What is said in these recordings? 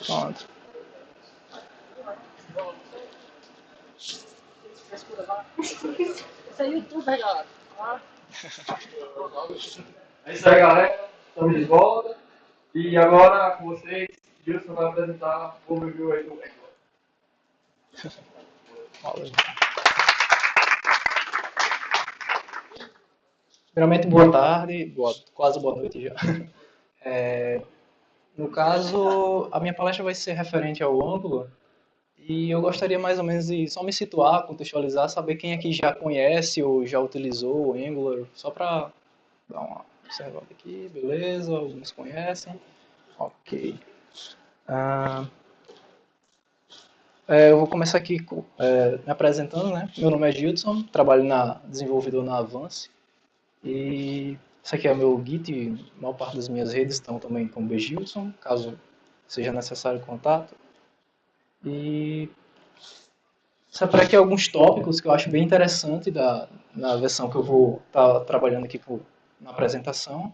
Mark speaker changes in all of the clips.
Speaker 1: Pronto.
Speaker 2: É isso aí, galera. Estamos de volta. E agora, com vocês, Gilson vai apresentar o review aí do Angular.
Speaker 1: Valeu. Primeiramente, boa tarde, quase boa noite já. No caso, a minha palestra vai ser referente ao Angular e eu gostaria mais ou menos de só me situar, contextualizar, saber quem aqui já conhece ou já utilizou o Angular, só para dar uma observada aqui, beleza, alguns conhecem, ok. Ah, eu vou começar aqui me apresentando, né? Meu nome é Gilson, trabalho desenvolvedor na Avance e esse aqui é o meu Git, a maior parte das minhas redes estão também com bgilson, caso seja necessário contato. E separei aqui alguns tópicos que eu acho bem interessante na versão que eu vou estar trabalhando aqui na apresentação.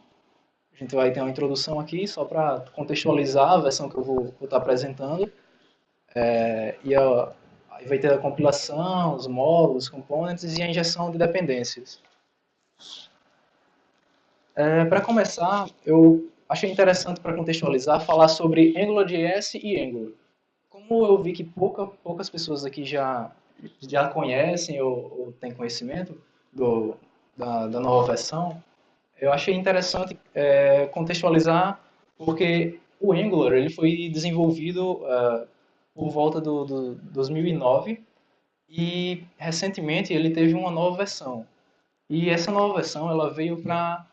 Speaker 1: A gente vai ter uma introdução aqui só para contextualizar a versão que eu vou estar apresentando. Aí vai ter a compilação, os módulos, os components e a injeção de dependências. Para começar, eu achei interessante para contextualizar falar sobre AngularJS e Angular. Como eu vi que poucas pessoas aqui já conhecem ou têm conhecimento da nova versão, eu achei interessante contextualizar porque o Angular ele foi desenvolvido por volta do 2009 e recentemente ele teve uma nova versão. E essa nova versão ela veio para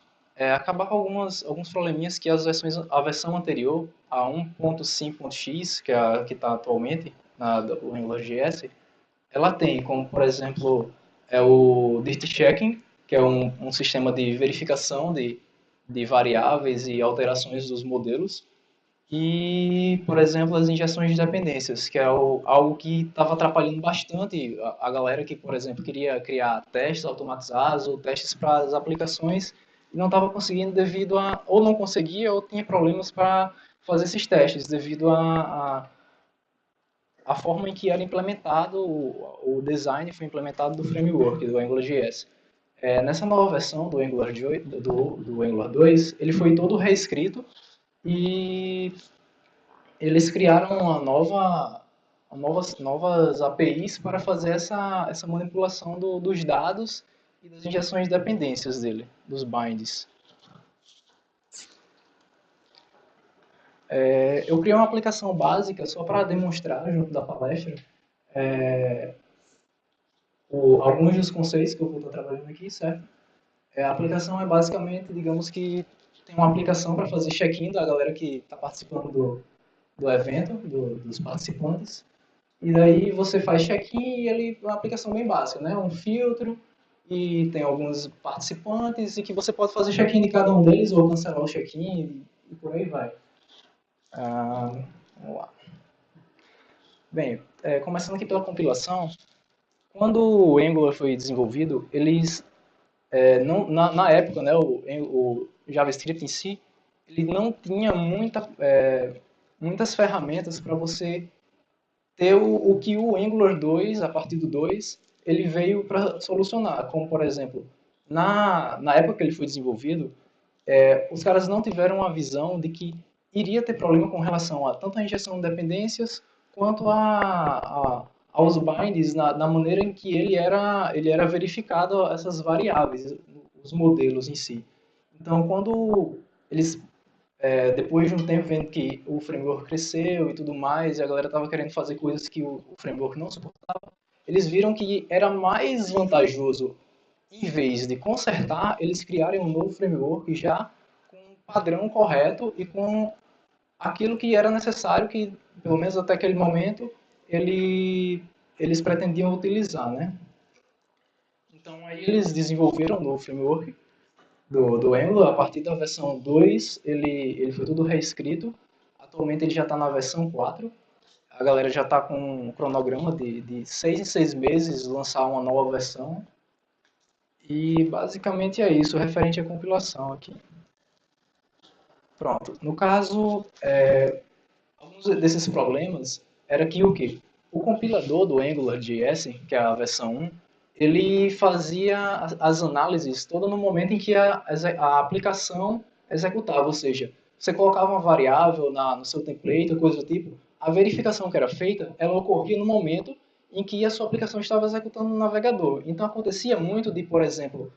Speaker 1: acabar com alguns probleminhas que a versão anterior, a 1.5.x, que é a que está atualmente do AngularJS, ela tem, como por exemplo o dirt checking, que é um sistema de verificação de variáveis e alterações dos modelos, e, por exemplo, as injeções de dependências, que é algo que estava atrapalhando bastante a galera que, por exemplo, queria criar testes automatizados ou testes para as aplicações e não estava conseguindo devido a, ou não conseguia, ou tinha problemas para fazer esses testes devido a forma em que era implementado, o design foi implementado do framework, do AngularJS. Nessa nova versão do Angular 2, ele foi todo reescrito e eles criaram novas APIs para fazer essa manipulação dos dados e das injeções de dependências dele, dos binds. Eu criei uma aplicação básica só para demonstrar, junto da palestra, alguns dos conceitos que eu vou estar trabalhando aqui, certo? A aplicação é basicamente, digamos que tem uma aplicação para fazer check-in da galera que está participando do evento, dos participantes. E daí você faz check-in e ele é uma aplicação bem básica, né? Um filtro e tem alguns participantes e que você pode fazer check-in de cada um deles ou cancelar o check-in e por aí vai. Vamos lá. Bem, começando aqui pela compilação, quando o Angular foi desenvolvido, eles, não, na época, né, o JavaScript em si, ele não tinha muitas ferramentas para você ter o que o Angular 2, a partir do 2, ele veio para solucionar. Como, por exemplo, na época que ele foi desenvolvido, os caras não tiveram a visão de que iria ter problema com relação a tanto a injeção de dependências quanto aos binds na maneira em que ele era verificado essas variáveis, os modelos em si. Então, quando eles depois de um tempo vendo que o framework cresceu e tudo mais, e a galera estava querendo fazer coisas que o framework não suportava, eles viram que era mais vantajoso, em vez de consertar, eles criarem um novo framework já com um padrão correto e com aquilo que era necessário, que pelo menos até aquele momento eles pretendiam utilizar, né? Então aí eles desenvolveram um novo framework do Angular. A partir da versão 2, ele foi tudo reescrito. Atualmente ele já está na versão 4. A galera já está com um cronograma de 6 em 6 meses lançar uma nova versão. E basicamente é isso, referente à compilação aqui. Pronto. No caso, alguns desses problemas era que o quê? O compilador do AngularJS, que é a versão 1, ele fazia as análises toda no momento em que a aplicação executava, ou seja, você colocava uma variável no seu template, coisa do tipo, a verificação que era feita, ela ocorria no momento em que a sua aplicação estava executando no navegador. Então acontecia muito de, por exemplo,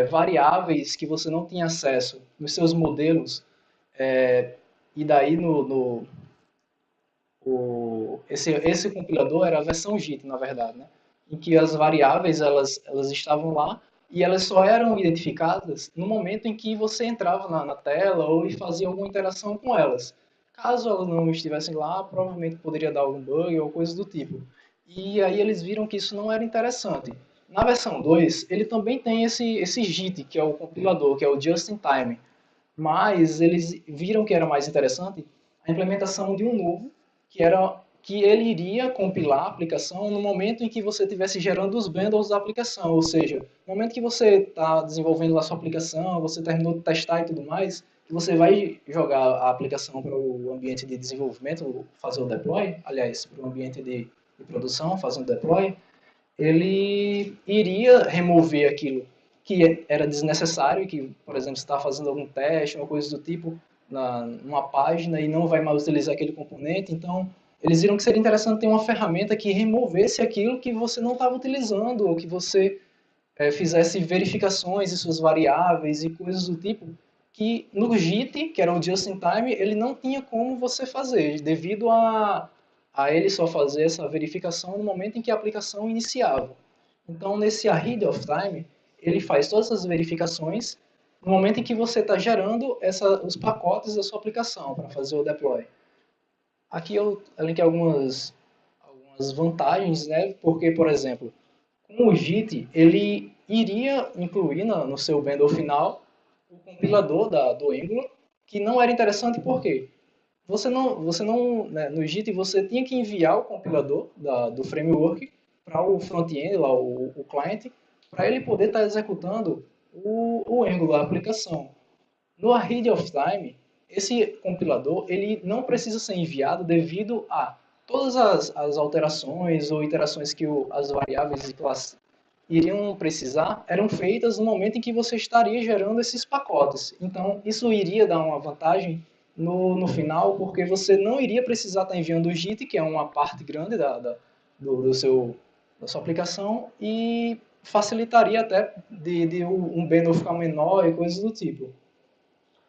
Speaker 1: variáveis que você não tinha acesso nos seus modelos, e daí esse compilador era a versão JIT, na verdade, né? Em que as variáveis elas estavam lá e elas só eram identificadas no momento em que você entrava na tela ou fazia alguma interação com elas. Caso elas não estivessem lá, provavelmente poderia dar algum bug ou coisa do tipo. E aí eles viram que isso não era interessante. Na versão 2, ele também tem esse JIT, que é o compilador, que é o Just in Time. Mas eles viram que era mais interessante a implementação de um novo, que era que ele iria compilar a aplicação no momento em que você estivesse gerando os bundles da aplicação, ou seja, no momento que você está desenvolvendo a sua aplicação, você terminou de testar e tudo mais, que você vai jogar a aplicação para o ambiente de desenvolvimento, fazer o deploy, aliás, para o ambiente de produção, fazer o deploy, ele iria remover aquilo que era desnecessário, que, por exemplo, você está fazendo algum teste, uma coisa do tipo, numa página e não vai mais utilizar aquele componente. Então, eles viram que seria interessante ter uma ferramenta que removesse aquilo que você não estava utilizando, ou que você fizesse verificações de suas variáveis e coisas do tipo, que no JIT, que era o Just in Time, ele não tinha como você fazer, devido a ele só fazer essa verificação no momento em que a aplicação iniciava. Então, nesse Ahead of Time, ele faz todas essas verificações no momento em que você está gerando os pacotes da sua aplicação para fazer o deploy. Aqui eu elenquei algumas vantagens, né? Porque, por exemplo, com o JIT, ele iria incluir no seu bundle final o compilador do Angular, que não era interessante porque no JIT você tinha que enviar o compilador do framework para o front-end, lá, o client, para ele poder estar executando o Angular, a aplicação. No Ahead of Time, esse compilador ele não precisa ser enviado devido a todas as alterações ou iterações que as variáveis de classe iriam precisar eram feitas no momento em que você estaria gerando esses pacotes. Então, isso iria dar uma vantagem no final, porque você não iria precisar estar enviando o JIT, que é uma parte grande da sua aplicação, e facilitaria até de um bundle ficar menor e coisas do tipo.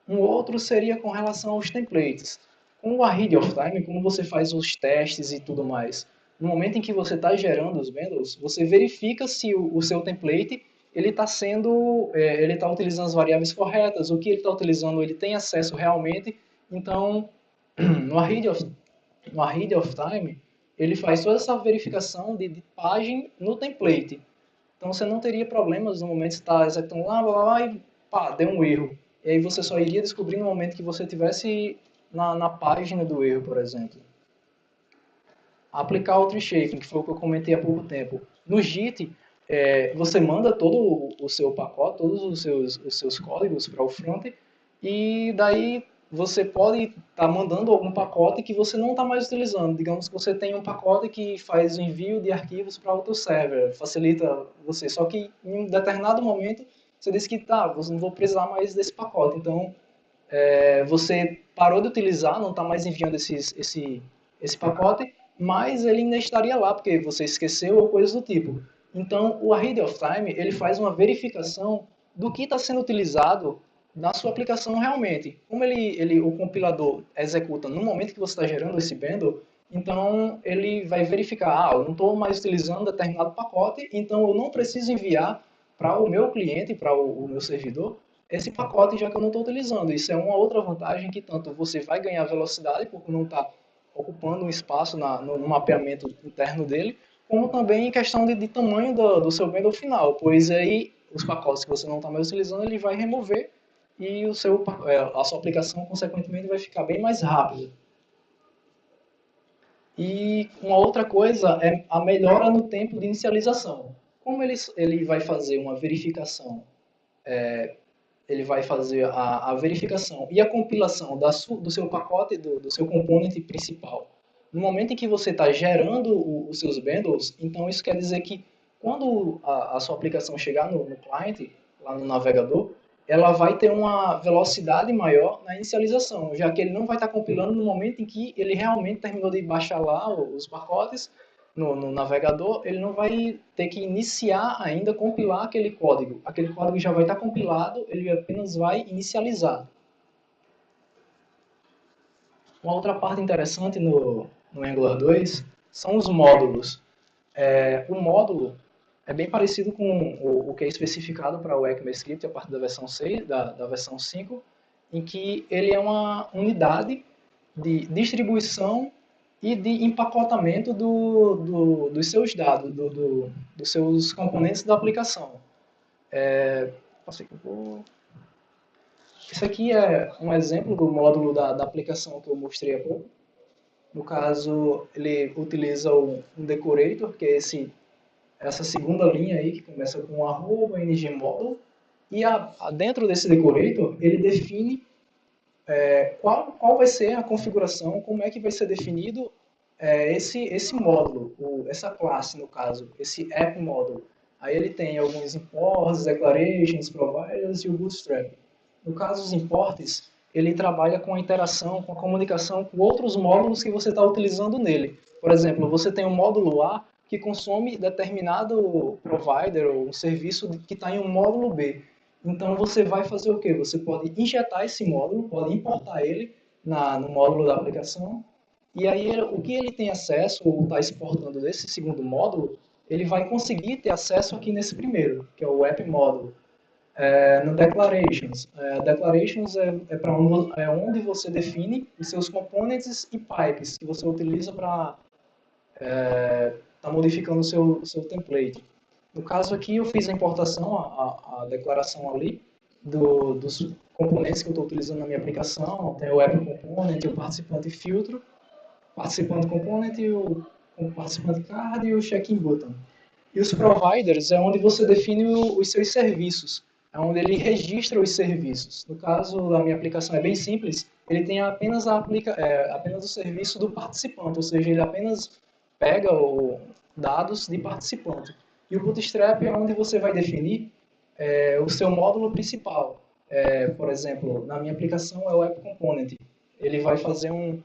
Speaker 1: Um outro seria com relação aos templates. Com o Ahead of Time, como você faz os testes e tudo mais, no momento em que você está gerando os bundles, você verifica se o seu template ele está utilizando as variáveis corretas, o que ele está utilizando ele tem acesso realmente. Então, no Ahead of Time, ele faz toda essa verificação de página no template. Então você não teria problemas no momento de estar executando lá, blá, blá, blá, e pá, deu um erro. E aí você só iria descobrir no momento que você estivesse na página do erro, por exemplo. Aplicar o tree shaping, que foi o que eu comentei há pouco tempo. No JIT, você manda todo o seu pacote, todos os seus códigos para o front, e daí você pode estar mandando algum pacote que você não está mais utilizando. Digamos que você tem um pacote que faz o envio de arquivos para outro server, facilita você. Só que em um determinado momento você diz que tá, você não vou precisar mais desse pacote. Então você parou de utilizar, não está mais enviando esse pacote, mas ele ainda estaria lá, porque você esqueceu ou coisas do tipo. Então, o Ahead of Time, ele faz uma verificação do que está sendo utilizado na sua aplicação realmente. Como o compilador executa no momento que você está gerando esse bundle, então ele vai verificar, eu não estou mais utilizando determinado pacote, então eu não preciso enviar para o meu cliente, para o meu servidor, esse pacote já que eu não estou utilizando. Isso é uma outra vantagem que tanto você vai ganhar velocidade, porque não está ocupando um espaço no mapeamento interno dele, como também em questão de tamanho do seu bundle final, pois aí os pacotes que você não está mais utilizando, ele vai remover e a sua aplicação, consequentemente, vai ficar bem mais rápida. E uma outra coisa é a melhora no tempo de inicialização. como ele vai fazer uma verificação, ele vai fazer a verificação e a compilação do seu pacote, do seu componente principal. No momento em que você está gerando os seus bundles, então isso quer dizer que quando a sua aplicação chegar no cliente, lá no navegador, ela vai ter uma velocidade maior na inicialização, já que ele não vai estar compilando no momento em que ele realmente terminou de baixar lá os pacotes no navegador, ele não vai ter que iniciar ainda, compilar aquele código. Aquele código já vai estar compilado, ele apenas vai inicializar. Uma outra parte interessante no Angular 2 são os módulos. O módulo é bem parecido com o que é especificado para o ECMAScript a partir da versão 6, da versão 5, em que ele é uma unidade de distribuição e de empacotamento dos seus dados, dos seus componentes da aplicação. Isso aqui é um exemplo do módulo da aplicação que eu mostrei há pouco. No caso, ele utiliza um decorator, que é essa segunda linha aí, que começa com @ngmodel, e dentro desse decorator, ele define qual vai ser a configuração, como é que vai ser definido esse módulo, essa classe, no caso, esse app model. Aí ele tem alguns imports, declarations, providers e o bootstrap. No caso dos imports, ele trabalha com a interação, com a comunicação com outros módulos que você está utilizando nele. Por exemplo, você tem um módulo A que consome determinado provider ou um serviço que está em um módulo B. Então você vai fazer o quê? Você pode injetar esse módulo, pode importar ele no módulo da aplicação, e aí o que ele tem acesso ou está exportando desse segundo módulo, ele vai conseguir ter acesso aqui nesse primeiro, que é o app módulo. No Declarations. Declarations é onde você define os seus components e pipes que você utiliza para estar modificando o seu template. No caso aqui, eu fiz a importação, a declaração ali, dos componentes que eu estou utilizando na minha aplicação. Tem o app component, o participante filtro, participante component, o participante card e o check-in button. E os providers é onde você define os seus serviços, é onde ele registra os serviços. No caso da minha aplicação é bem simples, ele tem apenas apenas o serviço do participante, ou seja, ele apenas pega dados de participante. E o Bootstrap é onde você vai definir o seu módulo principal. Por exemplo, na minha aplicação é o App Component. Ele vai fazer um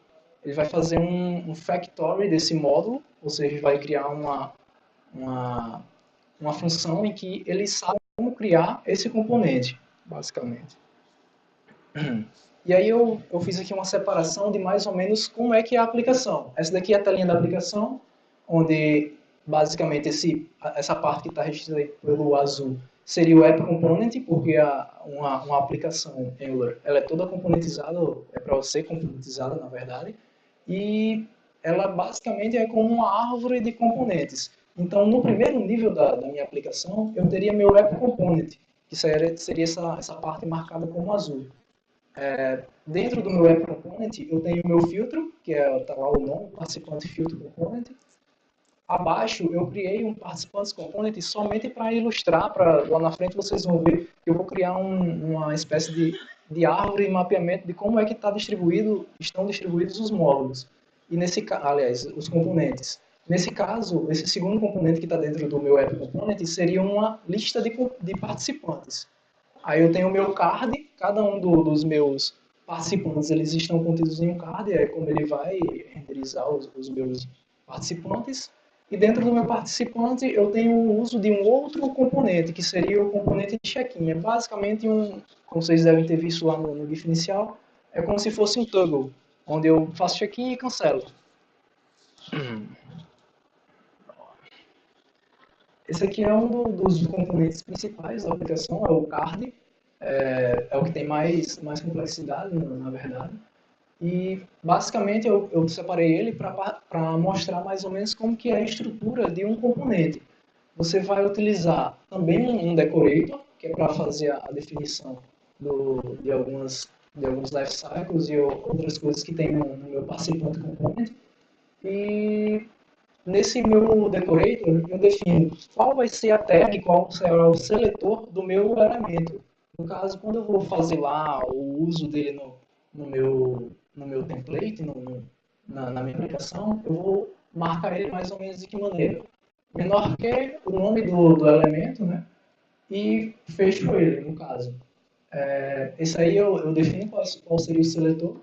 Speaker 1: factory desse módulo, ou seja, vai criar uma função em que ele sabe como criar esse componente, basicamente. E aí eu fiz aqui uma separação de mais ou menos como é que é a aplicação. Essa daqui é a telinha da aplicação, onde basicamente essa parte que está registrada pelo azul seria o App Component, porque uma aplicação Angular ela é toda componentizada, é para ser componentizada na verdade, e ela basicamente é como uma árvore de componentes. Então, no primeiro nível da minha aplicação, eu teria meu App Component, que seria essa parte marcada como azul. Dentro do meu App Component, eu tenho o meu filtro, que está lá o nome, Participante Filtro Component. Abaixo, eu criei um Participantes Component somente para ilustrar, lá na frente vocês vão ver que eu vou criar uma espécie de árvore de mapeamento de como é que estão distribuídos os módulos. E aliás, os componentes. Nesse caso, esse segundo componente que está dentro do meu App Component seria uma lista de participantes. Aí eu tenho o meu card, cada um dos meus participantes, eles estão contidos em um card, é como ele vai renderizar os meus participantes. E dentro do meu participante, eu tenho o uso de um outro componente, que seria o componente de check-in. É basicamente como vocês devem ter visto lá no GIF inicial, é como se fosse um toggle, onde eu faço check-in e cancelo. Esse aqui é um dos componentes principais da aplicação, é o card. É o que tem mais complexidade, na verdade. E, basicamente, eu separei ele para mostrar mais ou menos como que é a estrutura de um componente. Você vai utilizar também um decorator, que é para fazer a definição de alguns life cycles e outras coisas que tem no meu participante component. E nesse meu decorator, eu defino qual vai ser a tag, qual será o seletor do meu elemento. No caso, quando eu vou fazer lá o uso dele no meu template, na minha aplicação, eu vou marcar ele mais ou menos de que maneira? Menor que o nome do elemento, né? E fecho ele, no caso. Esse aí eu defino qual seria o seletor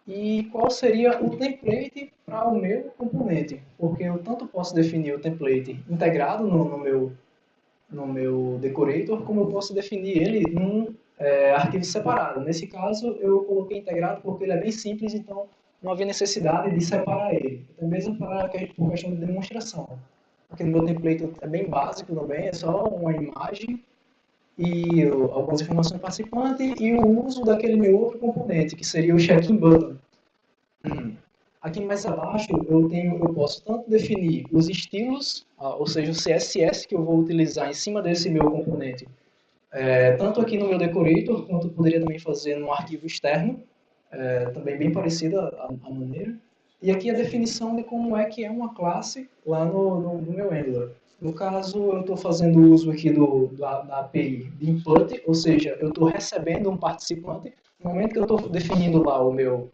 Speaker 1: e qual seria o template para o meu componente, porque eu tanto posso definir o template integrado no meu decorator, como eu posso definir ele num arquivo separado. Nesse caso, eu coloquei integrado porque ele é bem simples, então não havia necessidade de separar ele. Até mesmo por questão de demonstração. Porque no meu template é bem básico também, é só uma imagem e algumas informações do participante e o uso daquele meu outro componente, que seria o check-in button. Aqui mais abaixo eu posso tanto definir os estilos, ou seja, o CSS que eu vou utilizar em cima desse meu componente, tanto aqui no meu decorator, quanto eu poderia também fazer num arquivo externo, também bem parecida a maneira. E aqui a definição de como é que é uma classe lá no meu Angular. No caso, eu estou fazendo uso aqui da API de input, ou seja, eu estou recebendo um participante. No momento que eu estou definindo lá o meu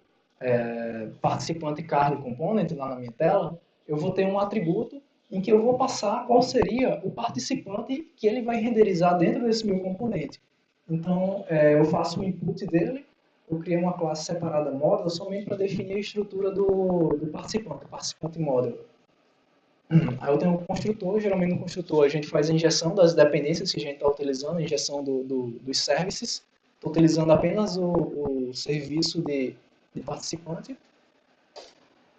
Speaker 1: participante card component lá na minha tela, eu vou ter um atributo em que eu vou passar qual seria o participante que ele vai renderizar dentro desse meu componente. Então, eu faço o input dele, eu criei uma classe separada model somente para definir a estrutura do participante model. Aí eu tenho um construtor, geralmente no construtor a gente faz a injeção das dependências que a gente está utilizando, a injeção dos services. Estou utilizando apenas o serviço de participante.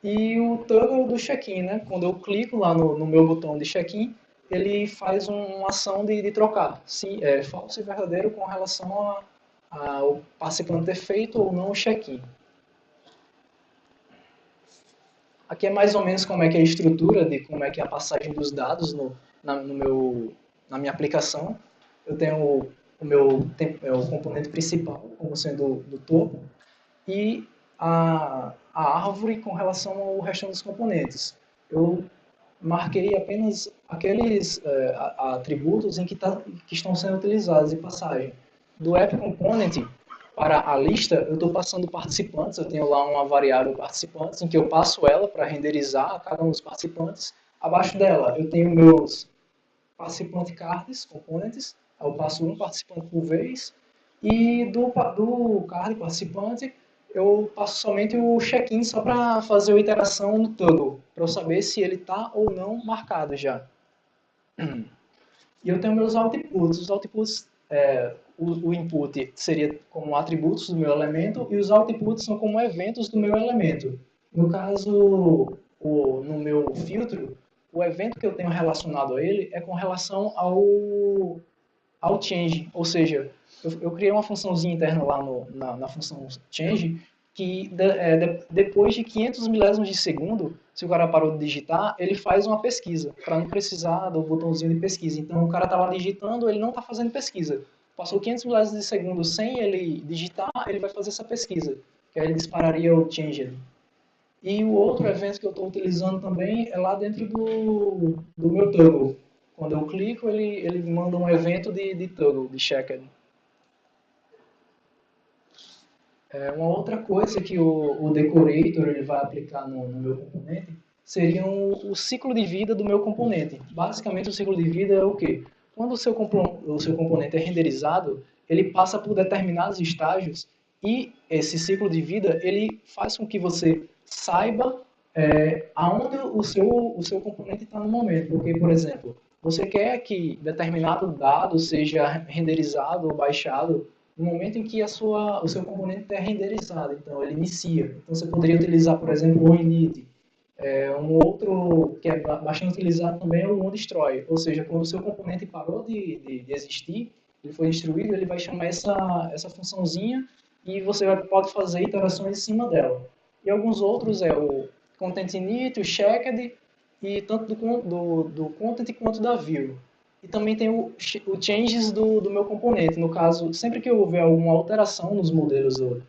Speaker 1: E o toggle do check-in, né? Quando eu clico lá no meu botão de check-in, ele faz uma ação de trocar sim, falso e verdadeiro com relação ao participante ter feito ou não o check-in. Aqui é mais ou menos como é que é a estrutura de como é que é a passagem dos dados na minha aplicação. Eu tenho o componente principal como sendo do topo e a árvore com relação ao restante dos componentes. Eu marquei apenas aqueles atributos que estão sendo utilizados de passagem. Do app component para a lista, eu estou passando participantes, eu tenho lá uma variável participantes, em que eu passo ela para renderizar cada um dos participantes. Abaixo dela, eu tenho meus participante cards, components, eu passo um participante por vez, e do card participante, eu passo somente o check-in só para fazer a iteração no toggle, para eu saber se ele está ou não marcado já. E eu tenho meus outputs. Os outputs, o input seria como atributos do meu elemento e os outputs são como eventos do meu elemento. No caso, no meu filtro, o evento que eu tenho relacionado a ele é com relação ao change, ou seja, eu criei uma funçãozinha interna lá na função change que depois de 500 milésimos de segundo, se o cara parou de digitar, ele faz uma pesquisa, para não precisar do botãozinho de pesquisa. Então o cara está lá digitando, ele não está fazendo pesquisa. Passou 500 milésimos de segundo sem ele digitar, ele vai fazer essa pesquisa, que aí ele dispararia o change. E o outro evento que eu estou utilizando também é lá dentro do meu toggle. Quando eu clico, ele manda um evento de toggle, de checked. Uma outra coisa que o decorator ele vai aplicar no meu componente seria o ciclo de vida do meu componente. Basicamente, o ciclo de vida é o quê? Quando o seu componente é renderizado, ele passa por determinados estágios e esse ciclo de vida ele faz com que você saiba aonde o seu componente está no momento. Porque, por exemplo, você quer que determinado dado seja renderizado ou baixado no momento em que o seu componente é renderizado, então ele inicia. Então você poderia utilizar, por exemplo, o init. Um outro que é bastante utilizado também é o onDestroy, ou seja, quando o seu componente parou de existir, ele foi destruído, ele vai chamar essa funçãozinha e você pode fazer iterações em cima dela. E alguns outros é o content init, o checked, e tanto do content quanto da view. E também tem o changes do meu componente. No caso, sempre que houver alguma alteração nos modelos do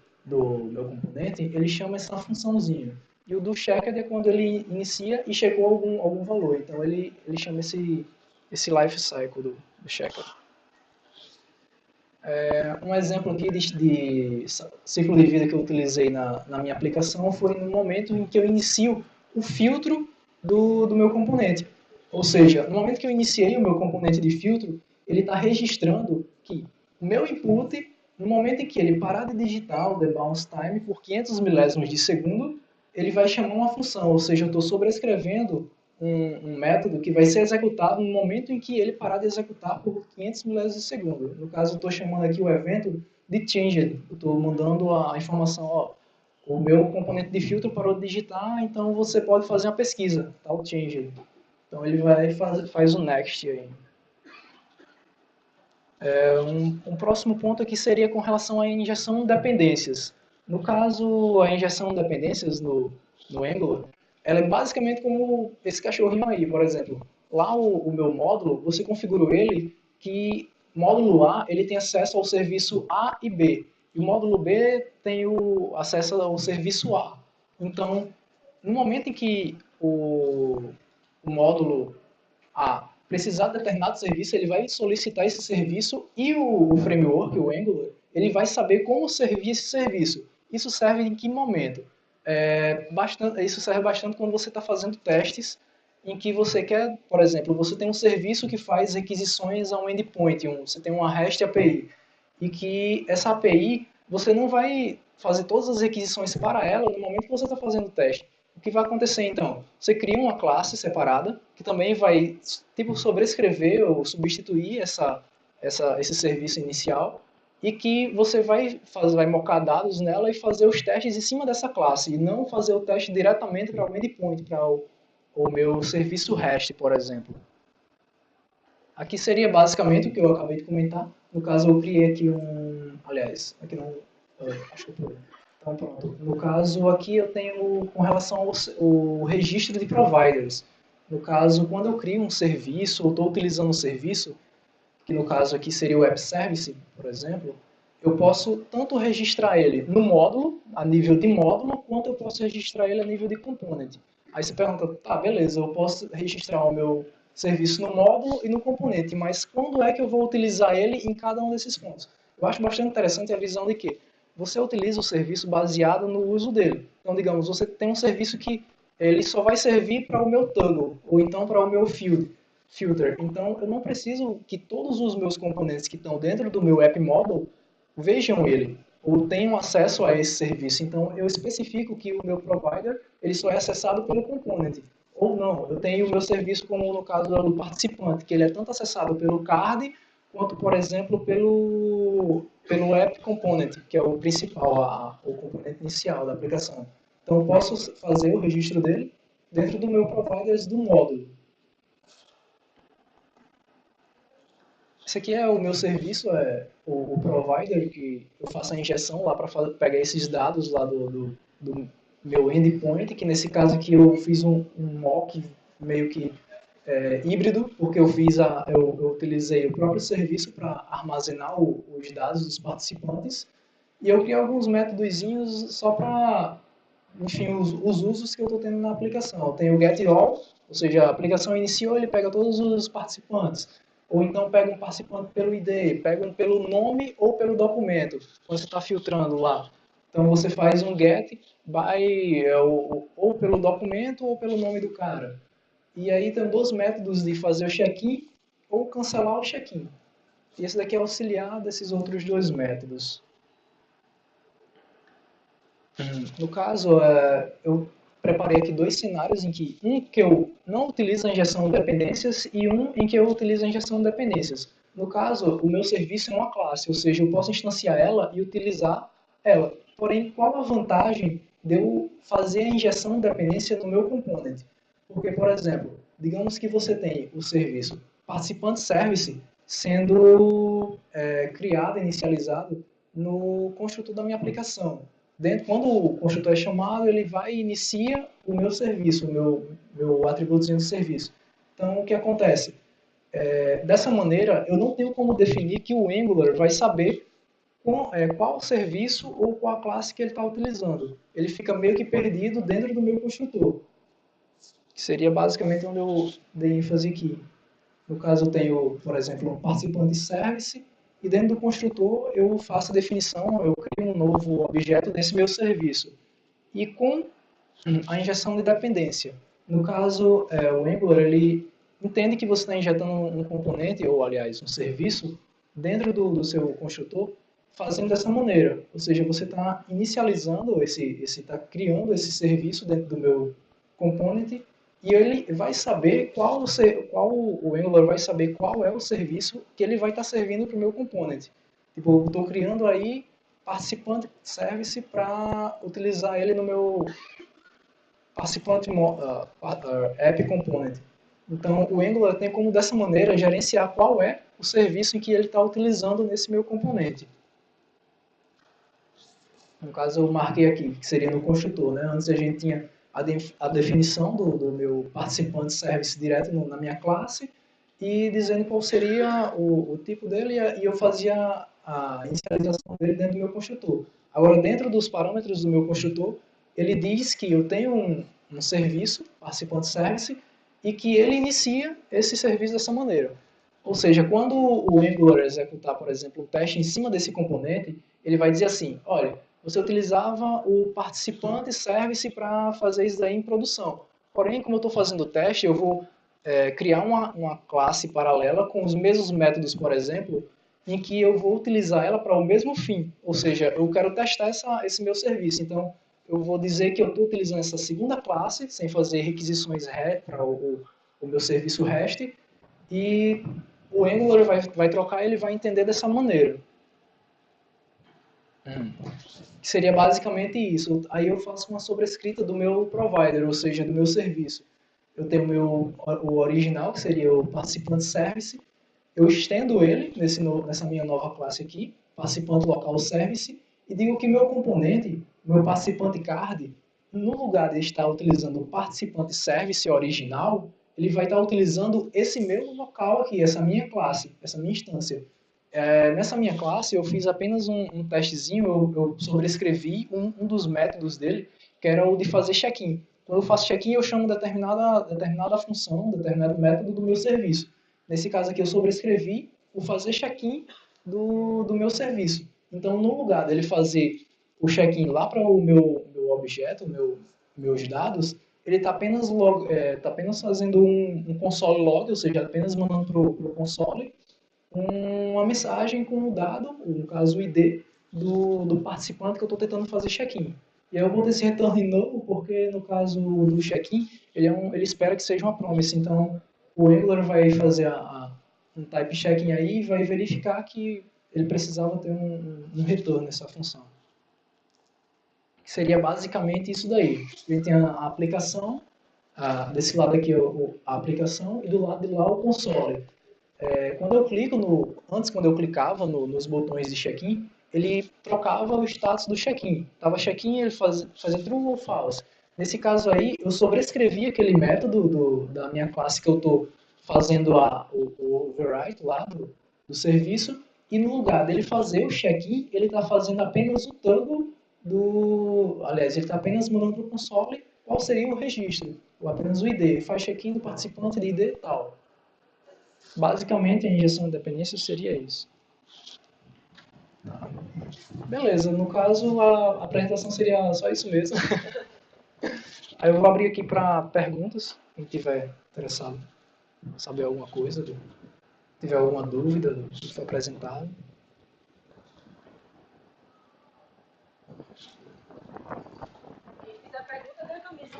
Speaker 1: meu componente, ele chama essa funçãozinha. E o do checked é quando ele inicia e chegou a algum valor. Então ele chama esse life cycle do checked. Um exemplo aqui de ciclo de vida que eu utilizei na minha aplicação foi no momento em que eu inicio o filtro do meu componente. Ou seja, no momento que eu iniciei o meu componente de filtro, ele está registrando que o meu input, no momento em que ele parar de digitar o debounce time por 500 milésimos de segundo, ele vai chamar uma função, ou seja, eu estou sobrescrevendo um método que vai ser executado no momento em que ele parar de executar por 500 milésimos de segundo. No caso, eu estou chamando aqui o evento de changed. Eu estou mandando a informação, ó, o meu componente de filtro parou de digitar, então você pode fazer uma pesquisa, tal changed. Então ele vai faz o next aí. Um próximo ponto aqui seria com relação à injeção de dependências. No caso, a injeção de dependências no Angular, ela é basicamente como esse cachorrinho aí, por exemplo. Lá o meu módulo, você configurou ele que o módulo A ele tem acesso ao serviço A e B, e o módulo B tem o acesso ao serviço A. Então, no momento em que o módulo a precisar de determinado serviço, ele vai solicitar esse serviço e o framework, o Angular, ele vai saber como servir esse serviço. Isso serve em que momento? Isso serve bastante quando você está fazendo testes em que você quer, por exemplo, você tem um serviço que faz requisições a um endpoint, você tem uma REST API, e que essa API, você não vai fazer todas as requisições para ela no momento que você está fazendo o teste. O que vai acontecer então? Você cria uma classe separada que também vai tipo sobrescrever ou substituir esse serviço inicial e que você vai mocar dados nela e fazer os testes em cima dessa classe e não fazer o teste diretamente para o endpoint, para o meu serviço REST, por exemplo. Aqui seria basicamente o que eu acabei de comentar. No caso, eu criei aqui aliás, aqui não. Acho que eu tô. Então, pronto. No caso, aqui eu tenho com relação ao registro de providers. No caso, quando eu crio um serviço ou estou utilizando um serviço, que no caso aqui seria o Web Service, por exemplo, eu posso tanto registrar ele no módulo, a nível de módulo, quanto eu posso registrar ele a nível de component. Aí você pergunta, tá, beleza, eu posso registrar o meu serviço no módulo e no componente, mas quando é que eu vou utilizar ele em cada um desses pontos? Eu acho bastante interessante a visão de que você utiliza o serviço baseado no uso dele. Então, digamos, você tem um serviço que ele só vai servir para o meu toggle, ou então para o meu filter. Então, eu não preciso que todos os meus componentes que estão dentro do meu app model vejam ele ou tenham acesso a esse serviço. Então, eu especifico que o meu provider ele só é acessado pelo component. Ou não, eu tenho o meu serviço como no caso do participante, que ele é tanto acessado pelo card quanto, por exemplo, pelo app component, que é o principal, o componente inicial da aplicação. Então, eu posso fazer o registro dele dentro do meu provider do módulo. Esse aqui é o meu serviço, é o provider que eu faço a injeção lá para pegar esses dados lá do meu endpoint, que nesse caso aqui eu fiz um mock meio que híbrido, porque eu utilizei o próprio serviço para armazenar os dados dos participantes e eu criei alguns métodozinhos só para, enfim, os usos que eu estou tendo na aplicação. Eu tenho o getAll, ou seja, a aplicação iniciou, ele pega todos os participantes. Ou então pega um participante pelo ID, pega um pelo nome ou pelo documento, quando você está filtrando lá. Então você faz um get ou pelo documento ou pelo nome do cara. E aí tem dois métodos de fazer o check-in ou cancelar o check-in. E esse daqui é auxiliar desses outros dois métodos. No caso, eu preparei aqui dois cenários em que um que eu não utilizo a injeção de dependências e um em que eu utilizo a injeção de dependências. No caso, o meu serviço é uma classe, ou seja, eu posso instanciar ela e utilizar ela. Porém, qual a vantagem de eu fazer a injeção de dependência no meu component? Porque, por exemplo, digamos que você tem o serviço participante service sendo criado, inicializado no construtor da minha aplicação. Quando o construtor é chamado, ele vai e inicia o meu serviço, meu atributozinho de serviço. Então, o que acontece? Dessa maneira, eu não tenho como definir que o Angular vai saber qual o serviço ou qual a classe que ele está utilizando. Ele fica meio que perdido dentro do meu construtor, que seria basicamente onde eu dei ênfase aqui. No caso, eu tenho, por exemplo, um participante service, e dentro do construtor eu faço a definição, eu crio um novo objeto nesse meu serviço. E com a injeção de dependência. No caso, o Angular, ele entende que você está injetando um componente, ou aliás, um serviço, dentro do seu construtor, fazendo dessa maneira. Ou seja, você está inicializando, está criando esse serviço dentro do meu component, e ele vai saber o Angular vai saber qual é o serviço que ele vai estar servindo para o meu component. Tipo, eu estou criando aí participante service para utilizar ele no meu participante app component. Então, o Angular tem como, dessa maneira, gerenciar qual é o serviço em que ele está utilizando nesse meu componente. No caso, eu marquei aqui, que seria no construtor. Né? Antes a gente tinha a definição do meu participante service direto na minha classe e dizendo qual seria o tipo dele e eu fazia a inicialização dele dentro do meu construtor. Agora, dentro dos parâmetros do meu construtor, ele diz que eu tenho um serviço, participante service, e que ele inicia esse serviço dessa maneira. Ou seja, quando o Angular executar, por exemplo, um teste em cima desse componente, ele vai dizer assim, olha, você utilizava o participante service para fazer isso daí em produção. Porém, como eu estou fazendo o teste, eu vou criar uma classe paralela com os mesmos métodos, por exemplo, em que eu vou utilizar ela para o mesmo fim. Ou seja, eu quero testar esse meu serviço. Então, eu vou dizer que eu estou utilizando essa segunda classe, sem fazer requisições para o meu serviço REST, e o Angular vai trocar e ele vai entender dessa maneira. Que seria basicamente isso. Aí eu faço uma sobrescrita do meu provider, ou seja, do meu serviço. Eu tenho o original, que seria o participante service. Eu estendo ele nessa minha nova classe aqui, participante local service, e digo que meu componente, meu participante card, no lugar de estar utilizando o participante service original, ele vai estar utilizando esse meu local aqui, essa minha classe, essa minha instância. Nessa minha classe, eu fiz apenas um testezinho, eu sobrescrevi um dos métodos dele, que era o de fazer check-in. Quando eu faço check-in, eu chamo determinada função, determinado método do meu serviço. Nesse caso aqui, eu sobrescrevi o fazer check-in do meu serviço. Então, no lugar dele fazer o check-in lá para o meu objeto, meus dados, ele está apenas fazendo um console log, ou seja, apenas mandando para o console uma mensagem com o dado, no caso o ID, do participante que eu estou tentando fazer check-in. E aí eu vou ter esse return null, porque no caso do check-in, ele espera que seja uma promise. Então, o Angular vai fazer um type checking aí e vai verificar que ele precisava ter um return nessa função. Que seria basicamente isso daí. A gente tem a aplicação, desse lado aqui a aplicação, e do lado de lá o console. Quando eu clico antes quando eu clicava nos botões de check-in, ele trocava o status do check-in. Tava check-in, ele fazia true ou false. Nesse caso aí, eu sobrescrevi aquele método da minha classe que eu estou fazendo o override lá do serviço, e no lugar dele fazer o check-in, ele está fazendo apenas o toggle aliás, ele está apenas mandando para o console qual seria o registro, ou apenas o ID. Faz check-in do participante de ID e tal. Basicamente, a injeção de dependência seria isso. Beleza, no caso, a apresentação seria só isso mesmo. Aí eu vou abrir aqui para perguntas, quem tiver interessado em saber alguma coisa, tiver alguma dúvida do que foi apresentado.
Speaker 3: Fiz a pergunta da camisa.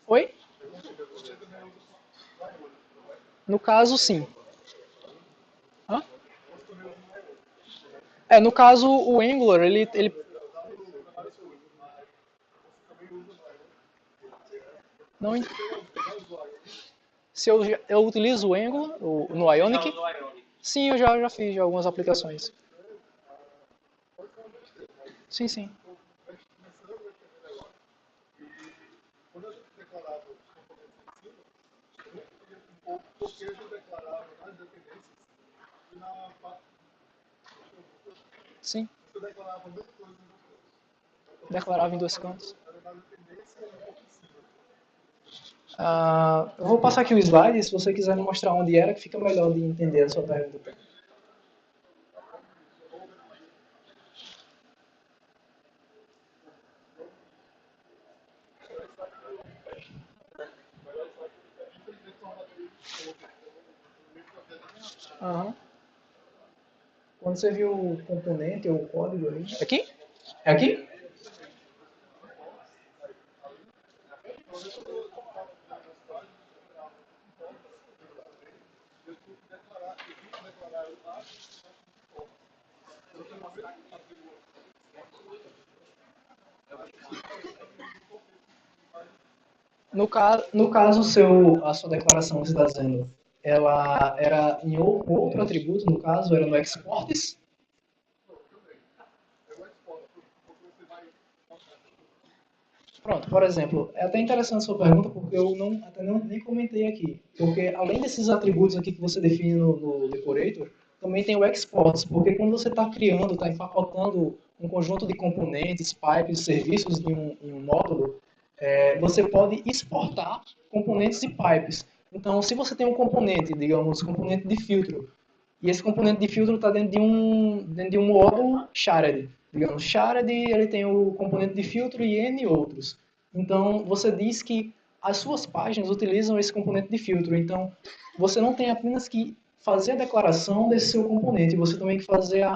Speaker 1: Oi? No caso, sim. Hã? No caso, o Angular, ele... Não, se eu utilizo o Angular no Ionic, sim, eu já fiz algumas aplicações. Sim, sim. Sim, declarava em dois cantos. Eu vou passar aqui o slide, se você quiser me mostrar onde era, que fica melhor de entender a sua pergunta. Aham. Quando você viu o componente ou o código aí. Aqui? É aqui? No caso, a sua declaração que você está dizendo, ela era em outro atributo, no caso, era no exports? Pronto, por exemplo, é até interessante a sua pergunta, porque eu nem comentei aqui. Porque além desses atributos aqui que você define no Decorator, também tem o exports, porque quando você está criando, está empacotando um conjunto de componentes, pipes, serviços em um módulo, você pode exportar componentes e pipes. Então, se você tem um componente, digamos, componente de filtro, e esse componente de filtro está dentro de um módulo shared. Digamos, shared ele tem o componente de filtro e N outros. Então, você diz que as suas páginas utilizam esse componente de filtro. Então, você não tem apenas que fazer a declaração desse seu componente, você também tem que fazer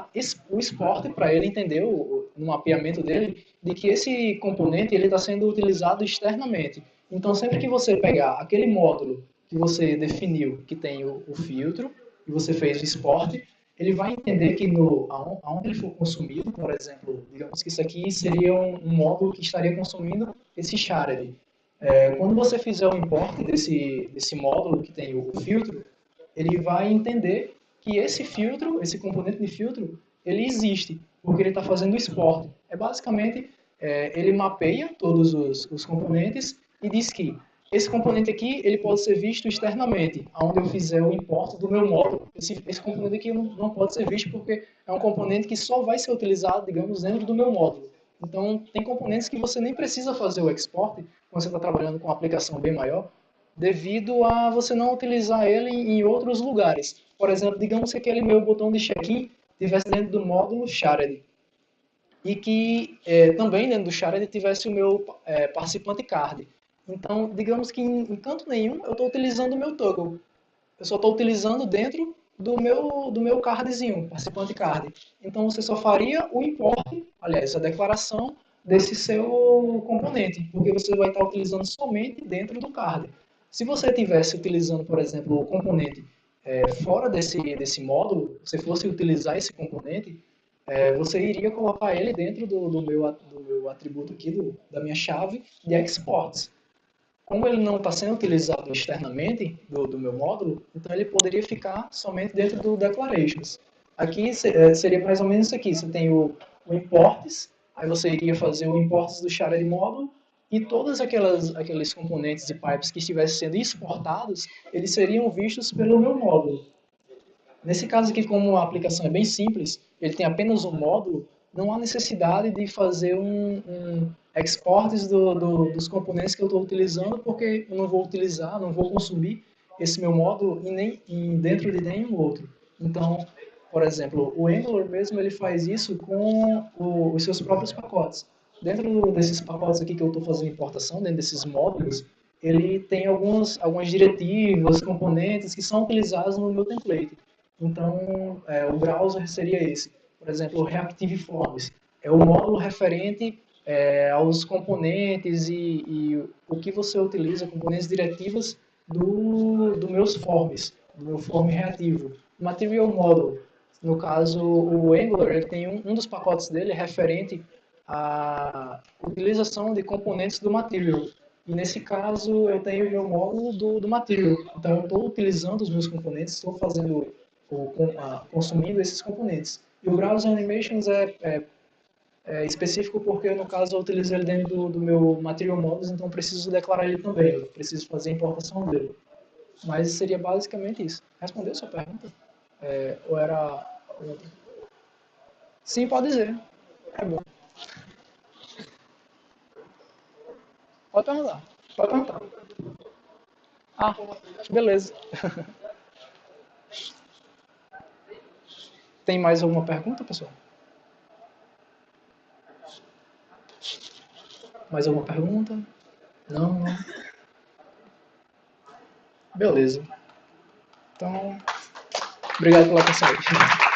Speaker 1: o exporte para ele entender, no mapeamento dele, de que esse componente ele está sendo utilizado externamente. Então, sempre que você pegar aquele módulo que você definiu, que tem o filtro, e você fez o exporte, ele vai entender que aonde ele for consumido, por exemplo, digamos que isso aqui seria um módulo que estaria consumindo esse shared. Quando você fizer o import desse módulo que tem o filtro, ele vai entender que esse filtro, esse componente de filtro, ele existe, porque ele está fazendo o export. Basicamente, ele mapeia todos os componentes e diz que esse componente aqui ele pode ser visto externamente, onde eu fizer o import do meu módulo. Esse componente aqui não pode ser visto porque é um componente que só vai ser utilizado, digamos, dentro do meu módulo. Então, tem componentes que você nem precisa fazer o export, quando você está trabalhando com uma aplicação bem maior, devido a você não utilizar ele em outros lugares. Por exemplo, digamos que aquele meu botão de check-in estivesse dentro do módulo Shared e que também dentro do Shared tivesse o meu participante card. Então, digamos que em canto nenhum eu estou utilizando o meu toggle. Eu só estou utilizando dentro do meu cardzinho, participante card. Então, você só faria o import, aliás, a declaração desse seu componente, porque você vai estar utilizando somente dentro do card. Se você estivesse utilizando, por exemplo, o componente fora desse módulo, se fosse utilizar esse componente, você iria colocar ele dentro do meu atributo aqui, da minha chave de exports. Como ele não está sendo utilizado externamente do meu módulo, então ele poderia ficar somente dentro do declarations. Aqui seria mais ou menos isso aqui. Você tem o imports, aí você iria fazer o imports do shared módulo e todos aqueles componentes e pipes que estivessem sendo exportados, eles seriam vistos pelo meu módulo. Nesse caso aqui, como a aplicação é bem simples, ele tem apenas um módulo, não há necessidade de fazer um exports dos componentes que eu estou utilizando, porque eu não vou utilizar, não vou consumir esse meu módulo dentro de nenhum outro. Então, por exemplo, o Angular mesmo ele faz isso com os seus próprios pacotes. Dentro desses pacotes aqui que eu estou fazendo importação, dentro desses módulos, ele tem algumas diretivas, componentes que são utilizados no meu template. Então, o browser seria esse. Por exemplo, o Reactive Forms é o módulo referente aos componentes e o que você utiliza, componentes diretivas do meus forms, do meu form reativo. Material Model, no caso, o Angular, ele tem um dos pacotes dele referente à utilização de componentes do Material. E nesse caso, eu tenho o meu módulo do Material. Então, eu estou utilizando os meus componentes, estou fazendo consumindo esses componentes. E o Browser Animations é específico porque, no caso, eu utilizo ele dentro do meu Material Models, então preciso declarar ele também, eu preciso fazer a importação dele. Mas seria basicamente isso. Respondeu sua pergunta? Ou era... Sim, pode dizer. É bom. Pode perguntar. Pode perguntar. Ah, beleza. Tem mais alguma pergunta, pessoal? Mais alguma pergunta? Não, não. Beleza. Então, obrigado pela atenção aí.